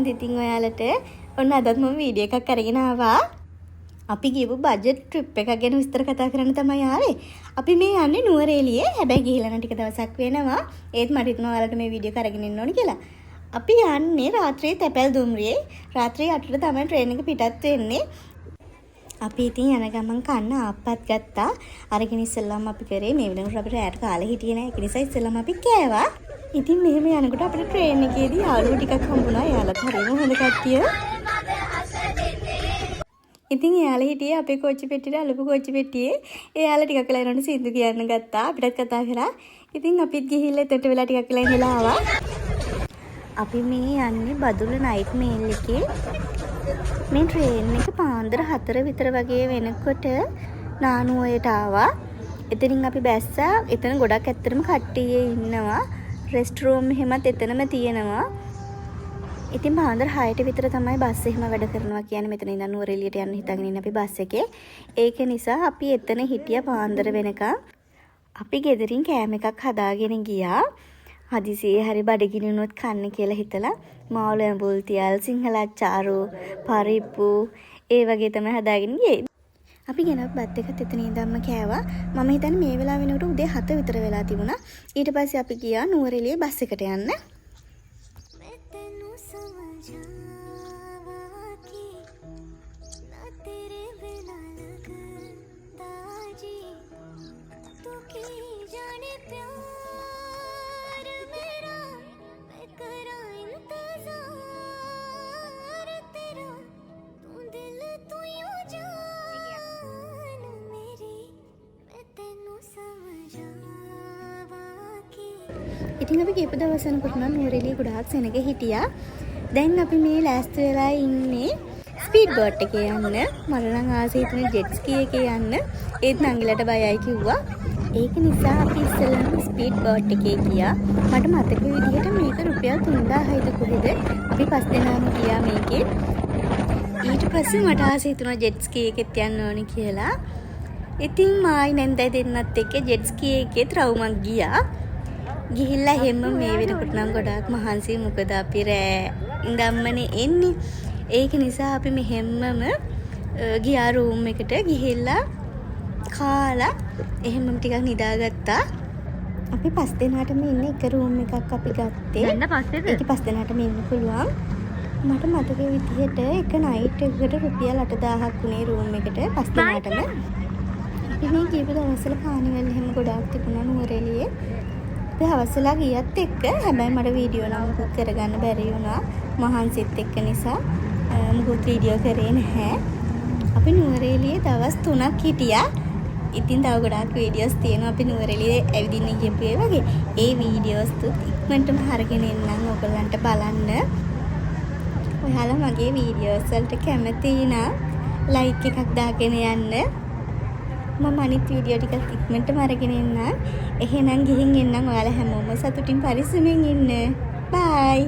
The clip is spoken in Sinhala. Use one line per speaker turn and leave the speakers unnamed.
කොහොමද ඉතින් ඔයාලට? ඔන්න අදත් මම වීඩියෝ එකක් අරගෙන ආවා. අපි ගිහපු බජට් ට්‍රිප් එකක් ගැන විස්තර කතා කරන්න තමයි ආවේ. අපි මේ යන්නේ නුවරඑළියේ. හැබැයි ගිහලා නම් ටික දවසක් වෙනවා. ඒත් මට හිතුණා ඔයාලට මේ වීඩියෝ එක අරගෙන එන්න ඕනි කියලා. අපි යන්නේ රාත්‍රියේ තැපැල් දුම්රියේ. රාත්‍රියේ 8ට තමයි ට්‍රේන් එක පිටත් වෙන්නේ. අපි ඉතින් යන ගමන් කන්න ආප්පත් ගත්තා. අරගෙන ඉස්සෙල්ලාම අපි කරේ මේ වෙනකොට අපිට රැට කාලේ හිටියේ නෑ. ඒක නිසා ඉස්සෙල්ලාම අපි කෑවා. ඉතින් මෙහෙම යනකොට අපිට ට්‍රේන් එකේදී යාළුවෝ ටිකක් හම්බුණා. එයාලත් හරිම හොඳ කට්ටිය. ඉතින් එයාලා හිටියේ අපේ කෝච්චි පෙට්ටියේ අලුපු කෝච්චි පෙට්ටියේ. එයාලා ටිකක් වෙලා යනකොට සින්දු කියන්න ගත්තා. අපිටත් කතා කරා. ඉතින් අපිත් ගිහිල්ලා එතනට වෙලා ටිකක් වෙලා ඉඳලා ආවා. අපි මේ යන්නේ බදුල්ල නයිට් මේල් එකේ. මේ ට්‍රේන් එක පාන්දර 4 විතර වගේ වෙනකොට නානුවයට ආවා. එතනින් අපි බැස්සා. එතන ගොඩක් ඇත්තටම කට්ටිය ඉන්නවා. රෙස්ට් රූම් එහෙමත් එතනම තියෙනවා. ඉතින් පාන්දර 6ට විතර තමයි බස් එහෙම වැඩ කරනවා කියන්නේ. මෙතන ඉඳන් නුවරඑළියට යන්න හිතාගෙන ඉන්න අපි බස් එකේ. ඒක නිසා අපි එතන හිටියා පාන්දර වෙනකන්. අපි ගෙදරින් කෑම එකක් හදාගෙන ගියා. හදිසියේ හරි බඩගිනි වුණොත් කන්න කියලා හිතලා මාළු ඇඹුල් තියල් සිංහල අච්චාරු පරිප්පු ඒ වගේ තමයි හදාගෙන ගියේ. අපි ගෙනත් බත් එකත් එතන ඉඳන්ම කෑවා. මම හිතන්නේ මේ වෙලාව වෙනකොට උදේ 7 විතර වෙලා තිබුණා. ඊට පස්සේ අපි ගියා නුවරඑළියේ බස් එකට යන්න. ඉතින් අපි ගියපු දවස් වෙනකොට නම් නුවරඑළියේ ගොඩාක් සෙනග හිටියා. දැන් අපි මේ ලෑස්ති වෙලා ඉන්නේ ස්පීඩ් බෝට් එකේ යන්න. මට නම් ආසයි හිතුනේ ජෙට් ස්කී එකේ යන්න. ඒත් නංගිලට බයයි කිව්වා. ඒක නිසා අපි ඉස්සෙල්ලාම ස්පීඩ් බෝට් එකේ ගියා. මට මතක විදිහට මේක රුපියල් 3000යිද කොහෙද අපි 5 දෙනාම ගියා මේකේ. ඊට පස්සේ මට ආසයි හිතුණා ජෙට් ස්කී එකෙත් යන්න ඕනි කියලා. ඉතින් මායි නැන්දයි දෙන්නත් එක්ක ජෙට් ස්කී එකේ රවුමක් ගියා. ගිහිල්ලා හැම මේ වෙනකොට නම් ගොඩාක් මහන්සි. මොකද අපි රෑ ඉඳන්මනේ එන්නේ. ඒක නිසා අපි මෙහෙම්මම ගියා රූම් එකට ගිහිල්ලා කාලා එහෙමම ටිකක් නිදාගත්තා. අපි 5 දෙනාටම ඉන්නේ එක රූම් එකක් අපි ගත්තේ. දැන් පස්සේද? ඒක 5 දෙනාටම ඉන්න පුළුවන්. මට මතක විදිහට එක නයිට් එකකට රුපියල් 8000ක් වුණේ රූම් එකට 5 දෙනාටම. අපි මේ ගියපු දවස්වල කානිවල් එහෙම ගොඩාක් තිබුණා නුවරඑළියේ. දවස්වල ගියත් එක්ක හැබැයි මට වීඩියෝ නම් මුකුත් කරගන්න බැරි වුණා. මහන්සිත් එක්ක නිසා මුකුත් වීඩියෝ කරේ නැහැ. අපි නුවරඑළියේ දවස් 3ක් හිටියා. ඉතින් තව ගොඩාක් වීඩියෝස් තියෙනවා අපි නුවරඑළියේ ඇවිදින්න ගියපු ඒ වගේ. ඒ වීඩියෝස් තුත් ඉක්මනටම අරගෙන එන්නම් ඔයගලන්ට බලන්න. ඔයාලා මගේ වීඩියෝස් වලට කැමති නම් ලයික් එකක් දාගෙන යන්න. මම අනිත් වීඩියෝ ටික ඉක්මනටම අරගෙන එන්නම්. එහෙනම් ගිහින් එන්නම්. ඔයාලා හැමෝම සතුටින් පරිස්සමෙන් ඉන්න. බයි.